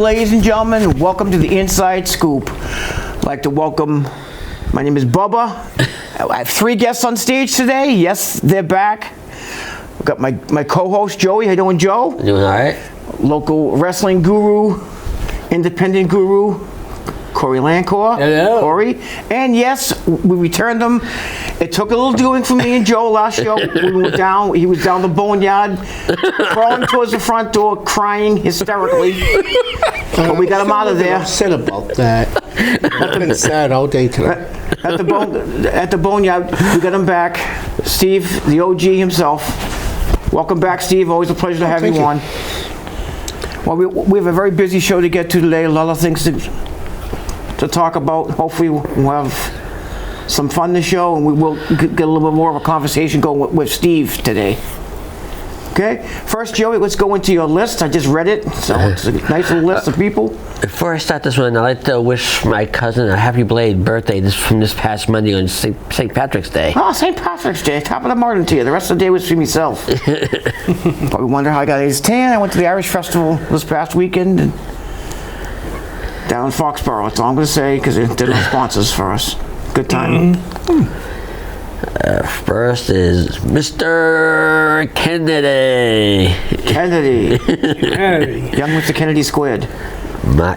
ladies and gentlemen. Welcome to the Inside Scoop. I'd like to welcome, my name is Bubba. I have 3 guests on stage today. Yes, they're back. We've got my co-host, Joey. How you doing, Joe? Doing all right. Local wrestling guru, independent guru, Corey Lancor. Hello. Corey. And yes, we returned him. It took a little doing for me and Joe last show. We went down. He was down the boneyard, crawling towards the front door, crying hysterically. But we got him out of there. Upset about that. I've been sad all day today. At the boneyard, we got him back. Steve, the OG himself. Welcome back, Steve. Always a pleasure to have you on. Well, we have a very busy show to get to today. A lot of things to talk about. Hopefully, we'll have some fun this show, and we will get a little bit more of a conversation going with Steve today. Okay, first, Joey, let's go into your list. I just read it, so it's a nice little list of people. Before I start this one, I'd like to wish my cousin a happy belated birthday from this past Monday on St. Patrick's Day. Oh, St. Patrick's Day. Top of the morning to you. The rest of the day was for myself. Probably wonder how I got his tan. I went to the Irish Festival this past weekend and down in Foxborough. That's all I'm going to say, because they're not sponsors for us. Good time. First is Mr. Kennedy. Kennedy. Young Mr. Kennedy squared.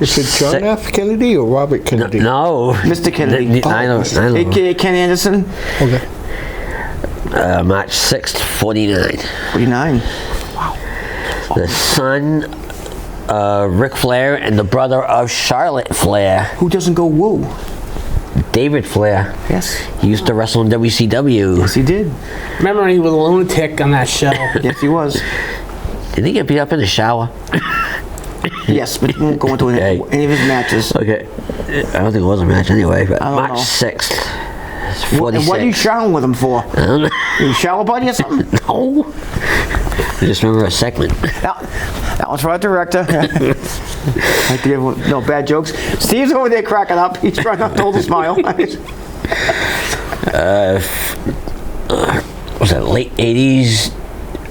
Is it John F. Kennedy or Robert Kennedy? No. Mr. Kennedy. I know. A.K.A. Ken Anderson. Okay. March 6th, 49. 49. Wow. The son of Ric Flair and the brother of Charlotte Flair. Who doesn't go woo? David Flair. Yes. He used to wrestle in WCW. Yes, he did. Remember when he was a lunatic on that show? Yes, he was. Did he get beat up in the shower? Yes, but we won't go into any of his matches. Okay. I don't think it was a match anyway, but March know. 6th. 46. And what are you showering with him for? I don't know. You shower buddy or something? No. I just remember a segment. That one's for our director. No bad jokes. Steve's over there cracking up. He's trying not to hold a smile. Was that late 80s,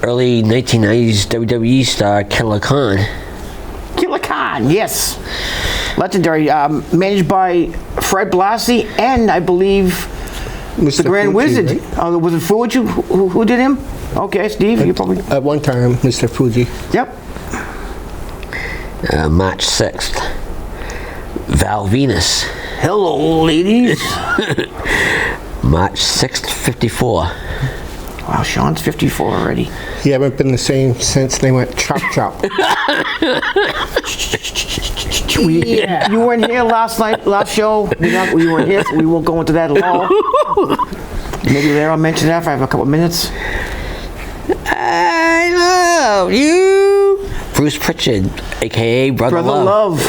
early 1990s WWE star Killer Khan? Killer Khan, yes. Legendary. Managed by Fred Blassie and, I believe, the Grand Fuji, Wizard. right? Was it Fuji who did him? Okay, Steve, you probably... At one time, Mr. Fuji. Yep. March 6th. Val Venus. Hello, ladies. March 6th, 54. Wow, Sean's 54 already. He haven't been the same since they went chop chop. You weren't here last show. You weren't here, so we won't go into that at all. Maybe later I'll mention that if I have a couple of minutes. I love you. Bruce Pritchard, a.k.a. Brother Love.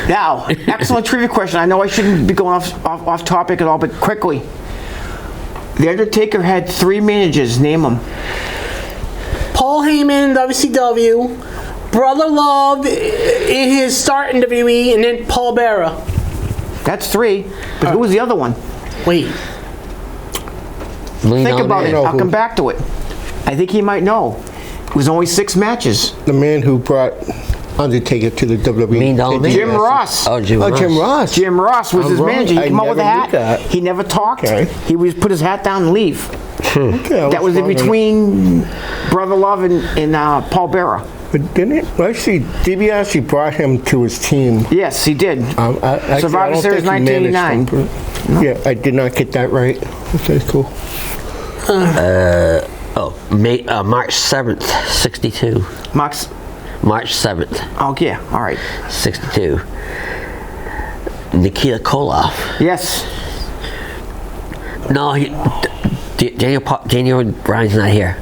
Now, excellent trivia question. I know I shouldn't be going off topic at all, but quickly. The Undertaker had 3 managers. Name them. Paul Heyman, WCW, Brother Love in his start in WWE, and then Paul Bearer. That's 3. But who was the other one? Wait. Think about it. I'll come back to it. I think he might know. It was only 6 matches. The man who brought Undertaker to the WWE. Jim Ross. Oh, Jim Ross. Jim Ross. Jim Ross was his manager. He came out with a hat. That. He never talked. Okay. He would put his hat down and leave. Okay, That was in between Brother Love and Paul Bearer. But didn't it? Actually, DiBiase brought him to his team. Yes, he did. Survivor Series 1989. Yeah, I did not get that right. Okay, cool. March 7th, 62. March 7th. Oh, yeah. All right. 62. Nikita Koloff. Yes. No, Daniel Bryan's not here.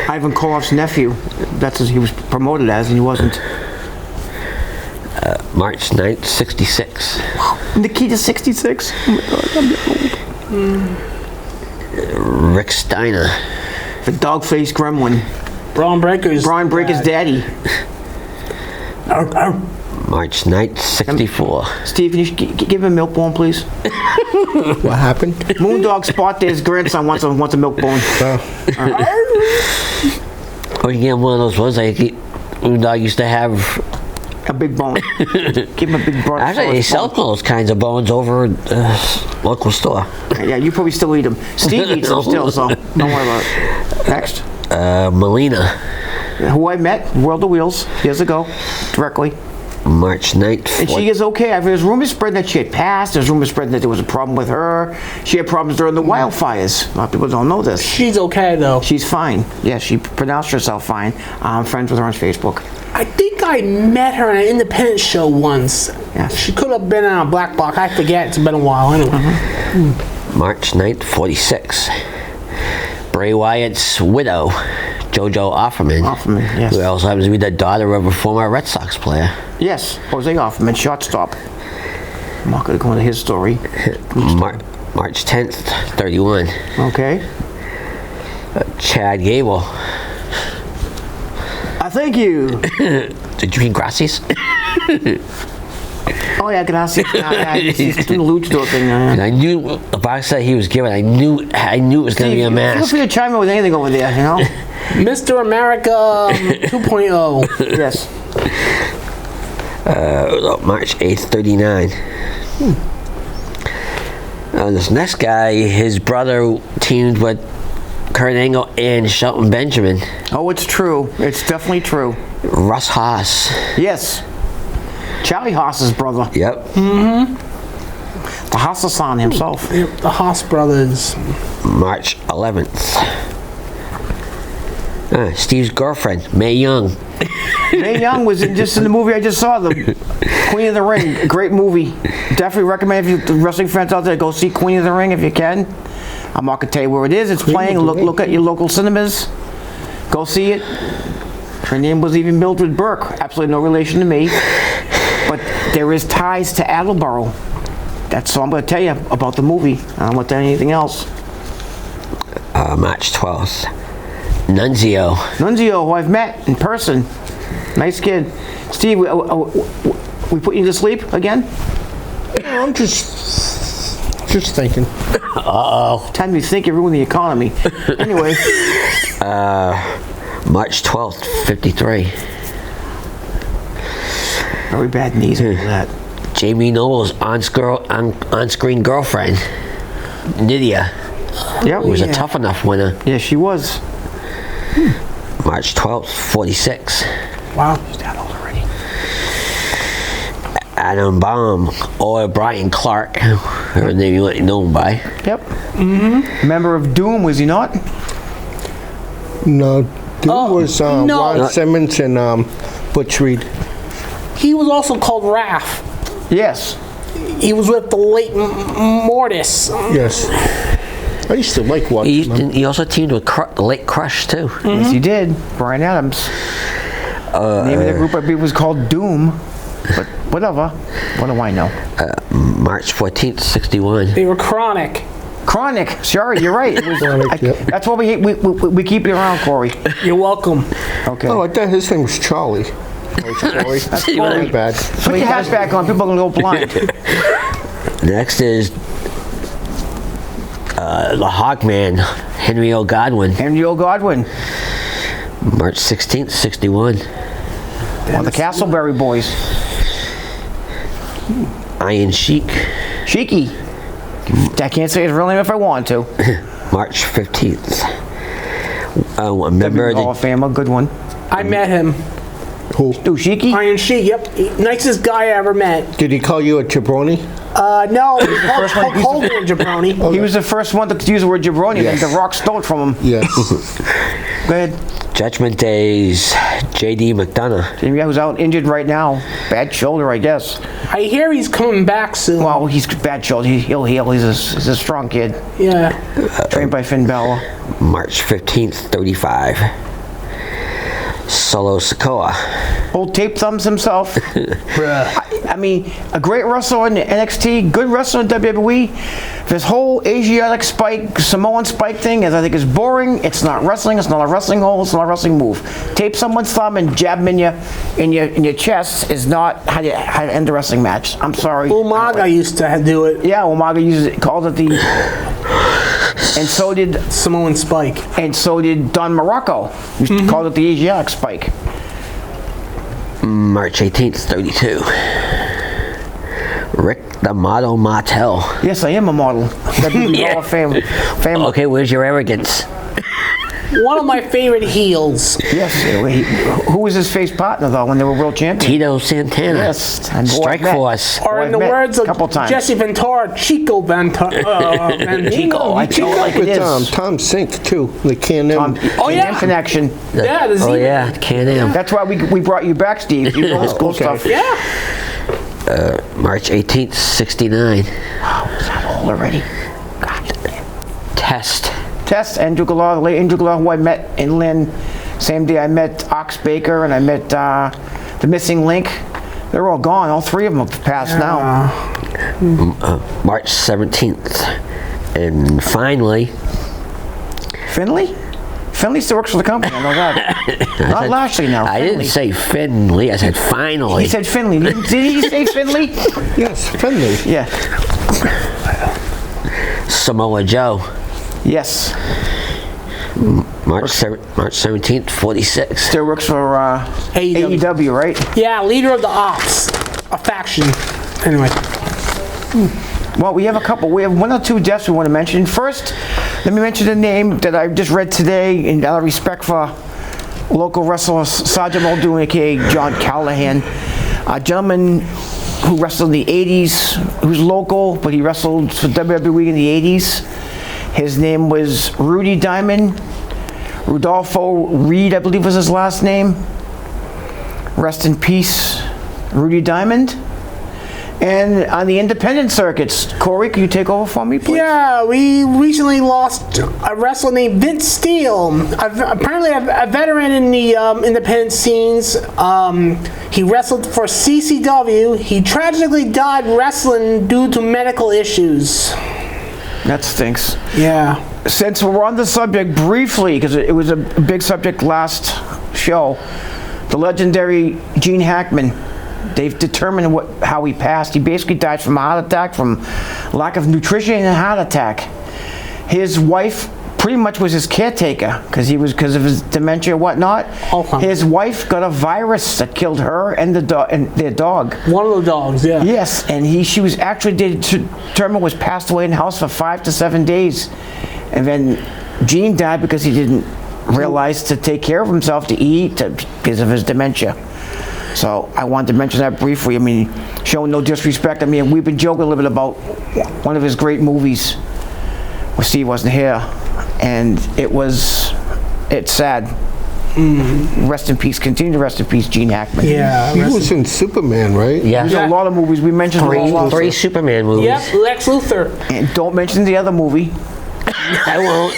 Ivan Koloff's nephew. That's what he was promoted as, and he wasn't. March 9th, 66. Nikita 66? Oh my God, I'm old. Rick Steiner. The dog-faced gremlin. Braun Breaker's daddy. March 9th, 64. Steve, can you give him a milk bone, please? What happened? Moondog Spot Day's grandson wants a milk bone. Or you get one of those ones like Moondog used to have. A big bone. Give him a big bone. Actually, they sell those kinds of bones over at the local store. Yeah, you probably still eat them. Steve eats them still, so don't worry about it. Next. Melina. Who I met, World of Wheels, years ago, directly. March 9th. And she is okay. There's rumors spreading that she had passed. There's rumors spreading that there was a problem with her. She had problems during the wildfires. A lot of people don't know this. She's okay though. She's fine. Yeah, she pronounced herself fine. I'm friends with her on Facebook. I think I met her at an independent show once. Yeah. She could have been on a black block. I forget. It's been a while anyway. March 9th, 46. Bray Wyatt's widow, JoJo Offerman. Offerman, yes. Who also happens to be the daughter of a former Red Sox player. Yes, Jose Offerman, shortstop. I'm not going to go into his story. March 10th, 31. Okay. Chad Gable. Thank you. Did you mean gracias? Oh yeah, gracias. He's doing the luchador thing. And I knew the box that he was given. I knew it was going to be a Feel mask. free to chime in with anything over there, you know. Mr. America 2.0. Yes. March 8th, 39. This next guy, his brother teamed with Kurt Angle and Shelton Benjamin. Oh, it's true. It's definitely true. Russ Haas. Yes. Charlie Haas's brother. Yep. The Haas-san himself. Yep, the Haas brothers. March 11th. Steve's girlfriend, Mae Young. Mae Young was just in the movie I just saw, the Queen of the Ring. Great movie. Definitely recommend if you wrestling fans out there, go see Queen of the Ring if you can. I'm not gonna tell you where it is. It's playing. Look at your local cinemas. Go see it. Her name was even Mildred Burke. Absolutely no relation to me, but there is ties to Attleboro. That's all I'm gonna tell you about the movie. I don't want to tell you anything else. March 12th. Nunzio, who I've met in person. Nice kid. Steve, we put you to sleep again? I'm just thinking. Time you think you're ruining the economy. Anyway. March 12th, 53. Very bad knees for that. Jamie Noble's on-screen girlfriend, Nydia, Yep. who was a Tough Enough winner. Yeah, she was. March 12th, 46. Wow. She's that old already. Adam Baum, or Brian Clark, her name you might know him by. Yep. Member of Doom, was he not? No, there was no. Ron Simmons and Butch Reed. He was also called Raph. Yes. He was with the late Mortis. Yes. I used to like watching them. He also teamed with the late Crush too. Yes, he did. Brian Adams. The name of the group I believe was called Doom. But whatever. What do I know? March 14th, 61. They were chronic. Chronic. Sorry, you're right. It was, Chronic, yep. That's why we keep you around, Corey. You're welcome. Okay. Oh, I thought his name was Charlie. That's Corey. Bad. Put your hat back on. People are going to go blind. Next is the Hawkman, Henry O. Godwin. Henry O. Godwin. March 16th, 61. One of the Castleberry boys. Iron Sheik. Sheiky. I can't say his real name if I want to. March 15th. A member of Hall of Fame, a good one. I met him. Who? Ooh, Sheiky? Iron Sheik, yep. Nicest guy I ever met. Did he call you a jabroni? No, Hulk Hogan and Jabroni. He was the first one to use the word jabroni, Yes. and The Rock stole it from him. Yes. Go ahead. Judgment Day's J.D. McDonough. The guy who's out injured right now. Bad shoulder, I guess. I hear he's coming back soon. Well, he's bad shoulder. He'll heal. He's a strong kid. Yeah. Trained by Finn Balor. March 15th, 35. Solo Sikoa. Old tape thumbs himself. I mean, a great wrestler in NXT, good wrestler in WWE. This whole Asiatic spike, Samoan spike thing, I think is boring. It's not wrestling. It's not a wrestling hold. It's not a wrestling move. Tape someone's thumb and jab him in your chest is not how to end a wrestling match. I'm sorry. Umaga used to do it. Yeah, Umaga called it the. And so did Samoan Spike. And so did Don Morocco. He called it the Asiatic spike. March 18th, 32. Rick the Model Martel. Yes, I am a model. WWE Hall of Fame. Okay, where's your arrogance? One of my favorite heels. Yes. Who was his face partner, though, when they were world champions? Tito Santana. Yes. And Strike boy, I've met. Force. Or in the I've met words a of couple times. Jesse Ventura, Chico Ventura. Chico, I tell it like it With is. Tom Sink, too. The Can-Am. Oh, yeah. Can-Am connection. Yeah, the Oh Z-Man. yeah, Can-Am. That's why we brought you back, Steve. You know this cool Okay. stuff. Yeah. March 18th, 69. Wow, is that old already? God. Test. Test, Andrew Galar, the late Andrew Galar, who I met in Lynn. Same day I met Ox Baker and I met the Missing Link. They're all gone. All three of them have passed now. March 17th. And finally, Finley? Finley still works for the company, I know that. Not Lashley now. I Finley. didn't say Finley, I said finally. He said Finley. Did he say Finley? Yes, Finley. Yeah. Samoa Joe. Yes. March 17th, 46. Still works for AEW, right? Yeah, leader of the Ops. A faction. Anyway. Well, we have a couple. We have one or two deaths we want to mention. First, let me mention a name that I just read today in out of respect for local wrestler Sergeant Muldoon, aka John Callahan. A gentleman who wrestled in the 80s, who's local, but he wrestled for WWE in the 80s. His name was Rudy Diamond. Rudolfo Reed, I believe was his last name. Rest in peace, Rudy Diamond. And on the independent circuits, Corey, can you take over for me, please? Yeah, we recently lost a wrestler named Vince Steele. Apparently a veteran in the independent scenes. He wrestled for CCW. He tragically died wrestling due to medical issues. That stinks. Yeah. Since we're on the subject briefly, because it was a big subject last show, the legendary Gene Hackman, they've determined how he passed. He basically died from a heart attack, from lack of nutrition and a heart attack. His wife pretty much was his caretaker because of his dementia and whatnot. Okay. His wife got a virus that killed her and their dog. One of the dogs, yeah. Yes, and she was actually determined was passed away in the house for 5 to 7 days, and then Gene died because he didn't realize to take care of himself, to eat, because of his dementia. So I wanted to mention that briefly. I mean, showing no disrespect. I mean, we've been joking a little bit about one of his great movies where Steve wasn't here, and it's sad. Rest in peace. Continue to rest in peace, Gene Hackman. Yeah. He was in Superman, right? Yeah. There's a lot of movies we mentioned. Three Superman movies. Yep, Lex Luthor. And don't mention the other movie. I won't.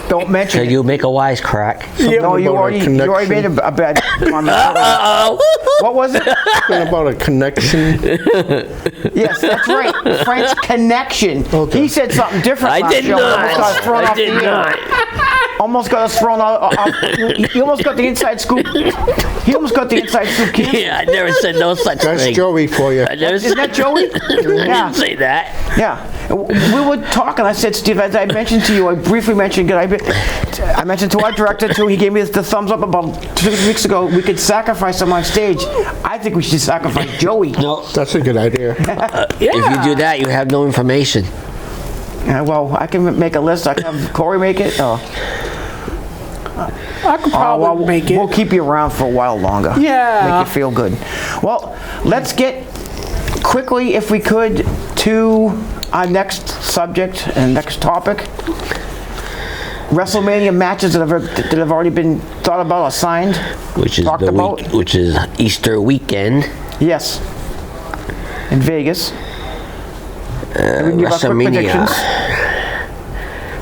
Don't mention So it. you make a wisecrack. No, you about a already made a bad comment. Uh-oh. What was it? Something about a connection. Yes, that's right. Frank's connection. Okay. He said something different I last did show. Almost got us thrown not. I off the did air. not. Almost got us thrown off. He almost got the inside scoop. He almost got the inside scoop. Yeah, I never said no such That's thing. Joey for you. I never Isn't said, that Joey? I Yeah. didn't say that. Yeah. We were talking. I said, Steve, as I mentioned to you, I briefly mentioned, I mentioned to our director, too, he gave me the thumbs up about 2 weeks ago, we could sacrifice him on stage. I think we should sacrifice Joey. No. That's a good idea. If you do that, you have no information. Well, I can make a list. I can have Corey make it. I could probably make it. We'll keep you around for a while longer. Yeah. Make you feel good. Well, let's get quickly, if we could, to our next subject and next topic. WrestleMania matches that have already been thought about or signed. Which is Talked the about. week, which is Easter weekend. Yes. In Vegas. And we can give our quick predictions.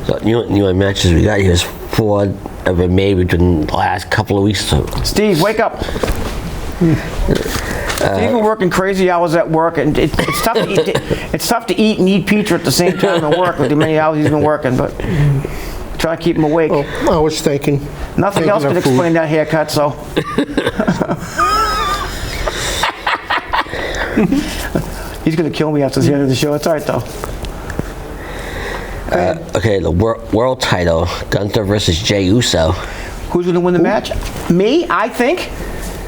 So, you know what matches we got here is 4 have been made within the last couple of weeks. So Steve, wake up. Steve been working crazy hours at work, and it's tough to eat. It's tough to eat and eat pizza at the same time and work with the many hours he's been working. But try to keep him awake. Oh, I was thinking. Nothing else could explain that haircut. So. He's gonna kill me after the end of the show. It's all right though. okay, the world title, Gunther versus Jey Uso. Who's gonna win the match? Me, I think.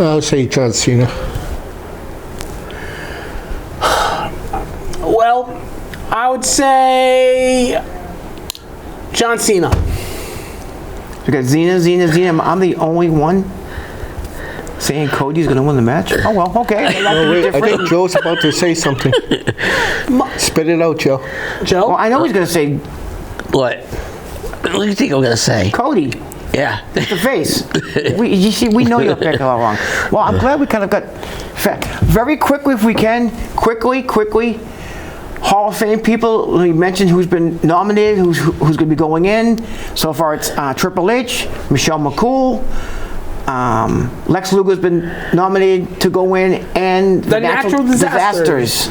I'll say John Cena. Well, I would say John Cena. We got Xena. I'm the only one saying Cody's going to win the match. Oh, well, okay. Oh, wait, I think Joe's about to say something. Spit it out, Joe. Joe? Well, I know he's going to say What? What do you think I'm gonna say? Cody. Yeah. The face. You see, we know you're picking all wrong. Well, I'm glad we kind of got very quickly, if we can, quickly. Hall of Fame people. We mentioned who's been nominated, who's going to be going in. So far, it's Triple H, Michelle McCool, Lex Luger's been nominated to go in, and the Natural Disasters.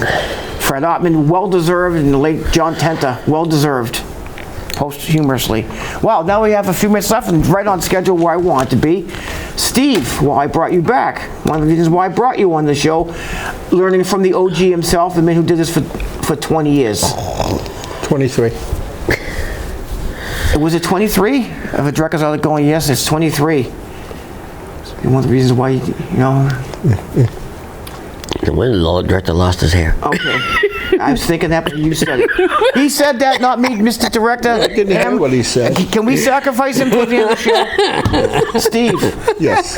Fred Ottman, well deserved, and the late John Tenta, well deserved. Posthumously. Well, now we have a few minutes left and right on schedule where I want to be. Steve, well, I brought you back. One of the reasons why I brought you on the show, learning from the OG himself, the man who did this for 20 years. 23. Was it 23? If the director's out going, yes, it's 23. One of the reasons why, you know. When the director lost his hair. Okay. I was thinking that, but you said it. He said that, not me, Mr. Director. I didn't hear what he said. Can we sacrifice him to the end of the show? Steve. Yes.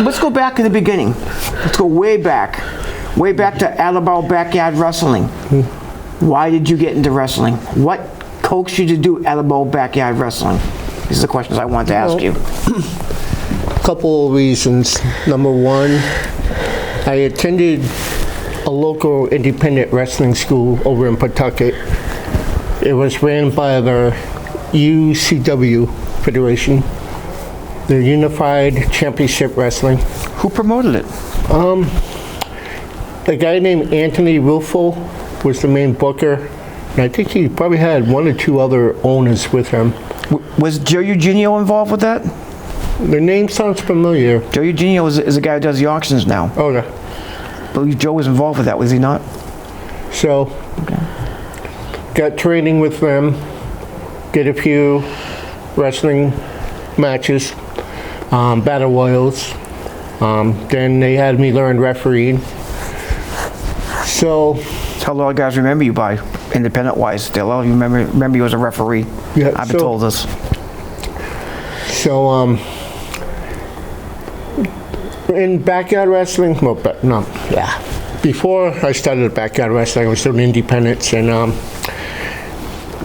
Let's go back to the beginning. Let's go way back. Way back to Attleboro Backyard Wrestling. Why did you get into wrestling? What coaxed you to do Attleboro Backyard Wrestling? These are the questions I wanted to ask you. A couple of reasons. Number one, I attended a local independent wrestling school over in Pawtucket. It was ran by the UCW Federation, the Unified Championship Wrestling. Who promoted it? A guy named Anthony Rufo was the main booker, and I think he probably had one or two other owners with him. Was Joe Eugenio involved with that? The name sounds familiar. Joe Eugenio is the guy who does the auctions now. Oh, yeah. I believe Joe was involved with that, was he not? So, got training with them, did a few wrestling matches, battle royals. Then they had me learn refereeing. So, That's how a lot of guys remember you by, independent-wise. They all remember you as a referee. Yeah, I've been told this. So, in backyard wrestling, before I started backyard wrestling, I was doing independents, and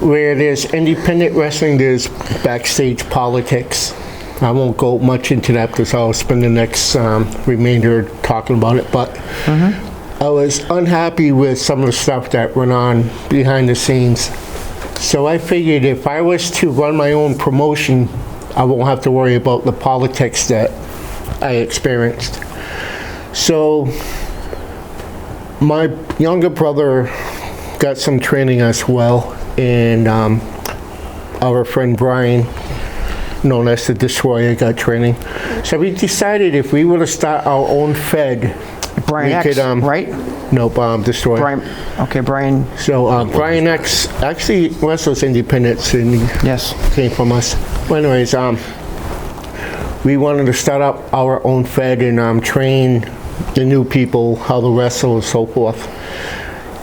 where there's independent wrestling, there's backstage politics. I won't go much into that because I'll spend the next remainder talking about it, but I was unhappy with some of the stuff that went on behind the scenes. So I figured if I was to run my own promotion, I won't have to worry about the politics that I experienced. So my younger brother got some training as well, and our friend Brian, known as the Destroyer, got training. So we decided if we were to start our own fed, Brian we X, could, right? Nope, Destroyer. Brian. So Brian X actually wrestles independents, and Yes. came from us. Well, anyways, we wanted to start up our own fed and train the new people how to wrestle and so forth.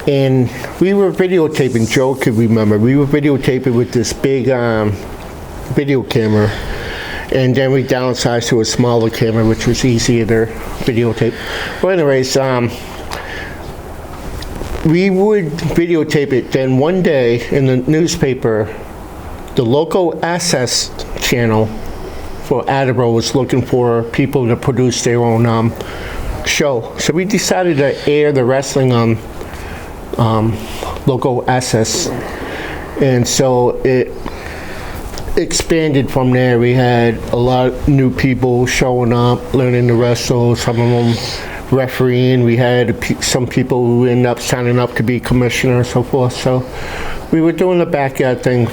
And we were videotaping, Joe could remember, we were videotaping with this big video camera. And then we downsized to a smaller camera, which was easier to videotape. Well, anyways, we would videotape it. Then one day in the newspaper, the local access channel for Attleboro was looking for people to produce their own show. So we decided to air the wrestling on local access. And so it expanded from there. We had a lot of new people showing up, learning to wrestle, some of them refereeing. We had some people who ended up signing up to be commissioner and so forth. So we were doing the backyard thing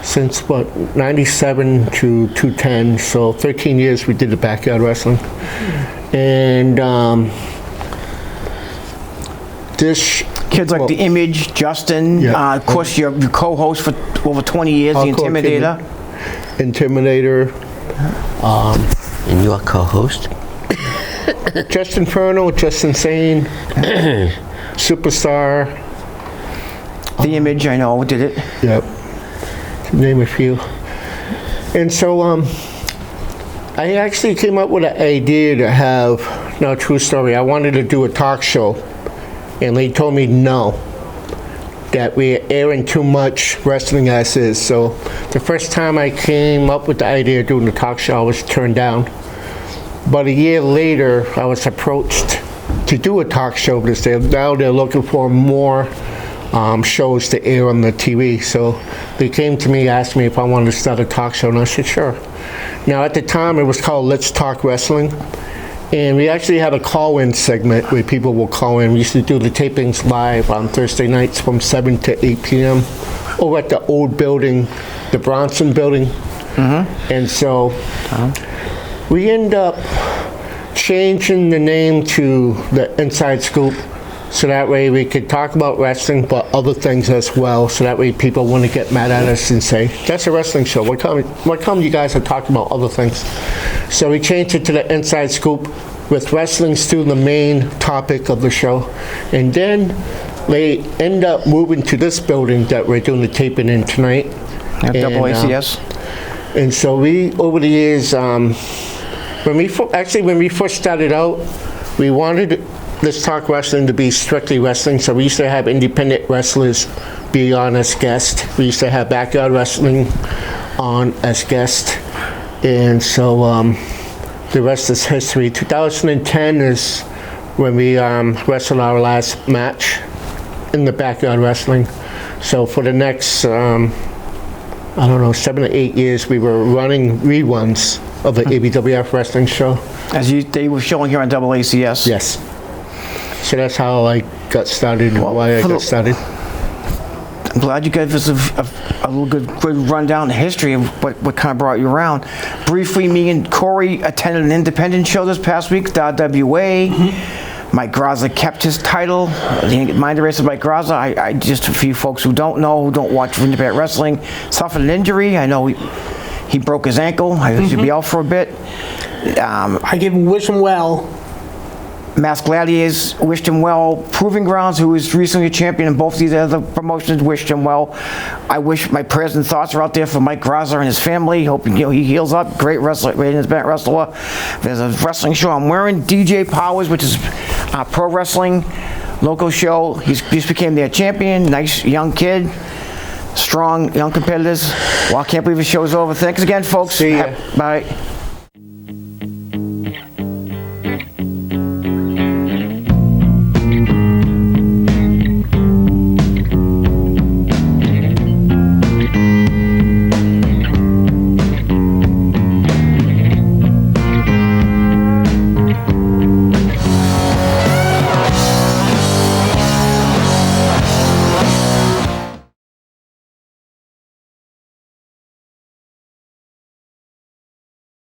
since 97 to 2010, so 13 years we did the backyard wrestling. And this Kids like The Image, Justin, Yeah. of course your co-host for over 20 years, The I'll call Intimidator. Intimidator. And your co-host? Just Inferno, Just Insane, Superstar. The Image, I know, did it. Yep. To name a few. And so, I actually came up with an idea to have, no, true story, I wanted to do a talk show, and they told me no, that we're airing too much wrestling as is. So the first time I came up with the idea of doing the talk show, I was turned down. But a year later, I was approached to do a talk show because now they're looking for more shows to air on the TV. So they came to me, asked me if I wanted to start a talk show, and I said, sure. Now at the time, it was called Let's Talk Wrestling. And we actually had a call-in segment where people will call in. We used to do the tapings live on Thursday nights from 7 to 8 p.m. over at the old building, the Bronson building. And so we end up changing the name to the Inside Scoop, so that way we could talk about wrestling, but other things as well, so that way people wouldn't get mad at us and say, that's a wrestling show. What come you guys are talking about other things? So we changed it to the Inside Scoop, with wrestling still the main topic of the show. And then they end up moving to this building that we're doing the taping in tonight. Double ACS. And so we, over the years, when we first started out, we wanted Let's Talk Wrestling to be strictly wrestling. So we used to have independent wrestlers be on as guests. We used to have Backyard Wrestling on as guests. And so the rest is history. 2010 is when we wrestled our last match in the Backyard Wrestling. So for the next, I don't know, 7 or 8 years, we were running reruns of the ABWF wrestling show. As they were showing here on Double ACS. Yes. So that's how I got started, why I got started. I'm glad you gave us a little good rundown of history of what kind of brought you around. Briefly, me and Corey attended an independent show this past week, the RWA. Mike Graza kept his title. Mind the race of Mike Graza. I just, a few folks who don't know, who don't watch independent wrestling, suffered an injury. I know he broke his ankle. I should be out for a bit. I wish him well. Masked Gladiators wished him well. Proving Grounds, who is recently a champion in both these other promotions, wished him well. I wish my prayers and thoughts are out there for Mike Graza and his family. Hope he heals up. Great wrestler, great independent wrestler. There's a wrestling show I'm wearing, DJ Powers, which is a pro wrestling local show. He just became their champion. Nice young kid. Strong young competitors. Well, I can't believe the show's over. Thanks again, folks. See ya. Bye.